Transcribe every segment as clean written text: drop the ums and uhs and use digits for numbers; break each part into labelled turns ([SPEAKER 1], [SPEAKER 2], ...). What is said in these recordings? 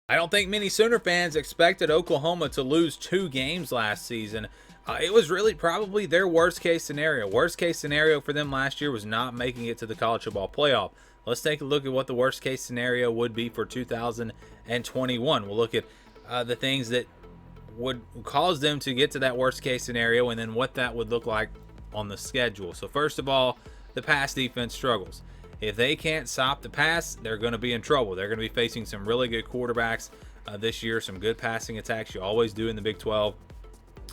[SPEAKER 1] I don't think many Sooner fans expected Oklahoma to lose 2 games last season. It was really probably their worst case scenario. Worst case scenario for them last year was not making it to the college football playoff. Let's take a look at what the worst case scenario would be for 2021. We'll look at the things that would cause them to get to that worst case scenario and then what that would look like on the schedule. So first of all, the pass defense struggles. If they can't stop the pass, they're going to be in trouble. They're going to be facing some really good quarterbacks this year, some good passing attacks. You always do in the Big 12.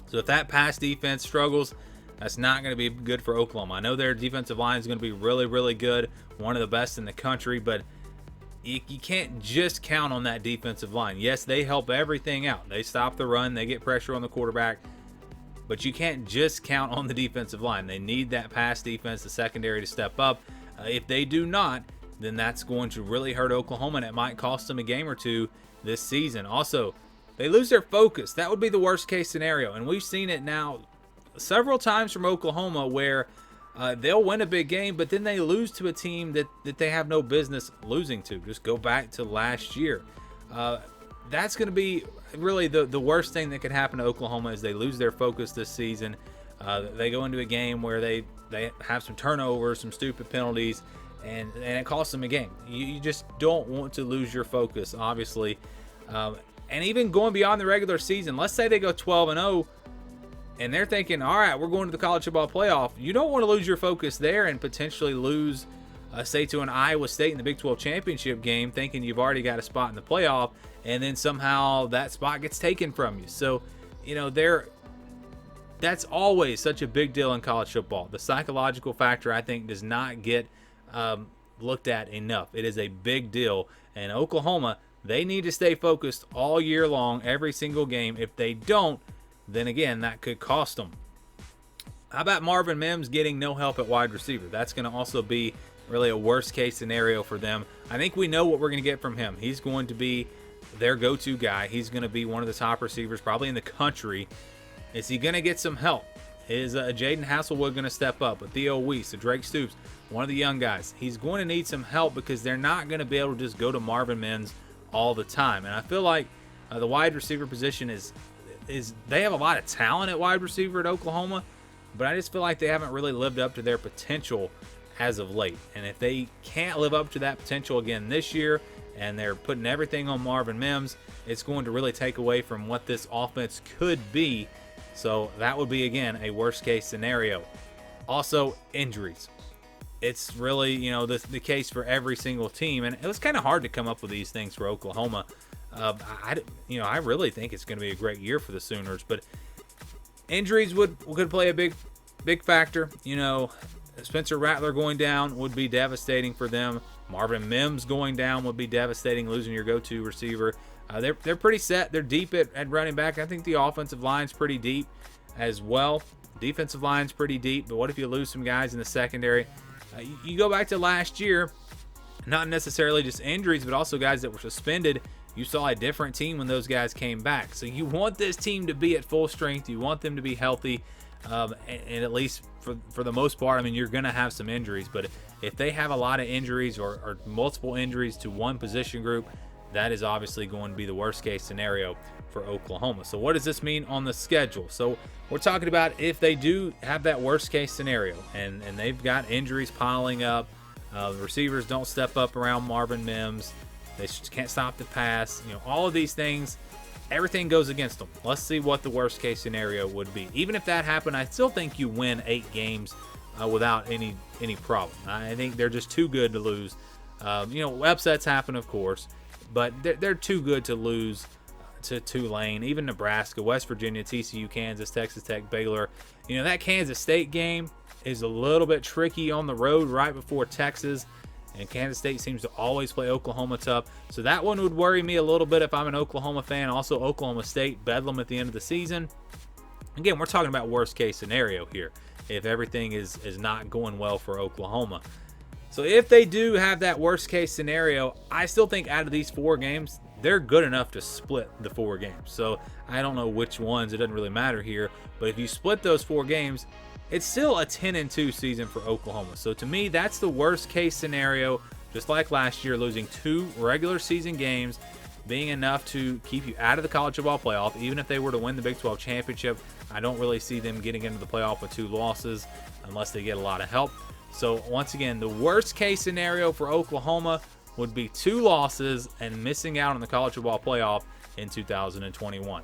[SPEAKER 1] So if that pass defense struggles, that's not going to be good for Oklahoma. I know their defensive line is going to be really, really good, one of the best in the country, but you can't just count on that defensive line. Yes, they help everything out. They stop the run, they get pressure on the quarterback, but you can't just count on the defensive line. They need that pass defense, the secondary, to step up. If they do not, then that's going to really hurt Oklahoma, and it might cost them a game or two this season. Also, they lose their focus. That would be the worst case scenario, and we've seen it now several times from Oklahoma where they'll win a big game, but then they lose to a team that they have no business losing to. Just go back to last year. That's going to be really the worst thing that could happen to Oklahoma is they lose their focus this season. They go into a game where they have some turnovers, some stupid penalties, and it costs them a game. You just don't want to lose your focus, obviously. And even going beyond the regular season, let's say they go 12-0, and they're thinking, all right, we're going to the college football playoff. You don't want to lose your focus there and potentially lose, say, to an Iowa State in the Big 12 championship game, thinking you've already got a spot in the playoff, and then somehow that spot gets taken from you. So, that's always such a big deal in college football. The psychological factor, I think, does not get looked at enough. It is a big deal. And Oklahoma, they need to stay focused all year long, every single game. If they don't, then again, that could cost them. How about Marvin Mims getting no help at wide receiver? That's going to also be really a worst case scenario for them. I think we know what we're going to get from him. He's going to be their go-to guy. He's going to be one of the top receivers probably in the country. Is he going to get some help? Is Jaden Hasselwood going to step up? A Theo Weiss, a Drake Stoops, one of the young guys. He's going to need some help because they're not going to be able to just go to Marvin Mims all the time. And I feel like the wide receiver position is they have a lot of talent at wide receiver at Oklahoma, but I just feel like they haven't really lived up to their potential as of late. And if they can't live up to that potential again this year, and they're putting everything on Marvin Mims, it's going to really take away from what this offense could be. So that would be, again, a worst case scenario. Also, injuries. It's really, the case for every single team. And it was kind of hard to come up with these things for Oklahoma. I really think it's going to be a great year for the Sooners. But injuries could play a big factor. Spencer Rattler going down would be devastating for them. Marvin Mims going down would be devastating, losing your go-to receiver. They're pretty set. They're deep at running back. I think the offensive line's pretty deep as well. Defensive line's pretty deep, but what if you lose some guys in the secondary? You go back to last year, not necessarily just injuries, but also guys that were suspended. You saw a different team when those guys came back. So you want this team to be at full strength. You want them to be healthy. And at least for the most part, you're going to have some injuries. But if they have a lot of injuries or multiple injuries to one position group, that is obviously going to be the worst case scenario for Oklahoma. So what does this mean on the schedule? So we're talking about if they do have that worst case scenario and they've got injuries piling up, the receivers don't step up around Marvin Mims, they can't stop the pass, all of these things, everything goes against them. Let's see what the worst case scenario would be. Even if that happened, I still think you win 8 games without any problem. I think they're just too good to lose. Upsets happen, of course, but they're too good to lose to Tulane, even Nebraska, West Virginia, TCU, Kansas, Texas Tech, Baylor. That Kansas State game is a little bit tricky on the road right before Texas, and Kansas State seems to always play Oklahoma tough. So that one would worry me a little bit if I'm an Oklahoma fan. Also, Oklahoma State, Bedlam at the end of the season. Again, we're talking about worst case scenario here if everything is not going well for Oklahoma. So if they do have that worst case scenario, I still think out of these 4 games, they're good enough to split the 4 games. So I don't know which ones. It doesn't really matter here. But if you split those 4 games, it's still a 10-2 season for Oklahoma. So to me, that's the worst case scenario. Just like last year, losing 2 regular season games being enough to keep you out of the college football playoff. Even if they were to win the Big 12 championship, I don't really see them getting into the playoff with 2 losses unless they get a lot of help. So once again, the worst case scenario for Oklahoma would be 2 losses and missing out on the college football playoff in 2021.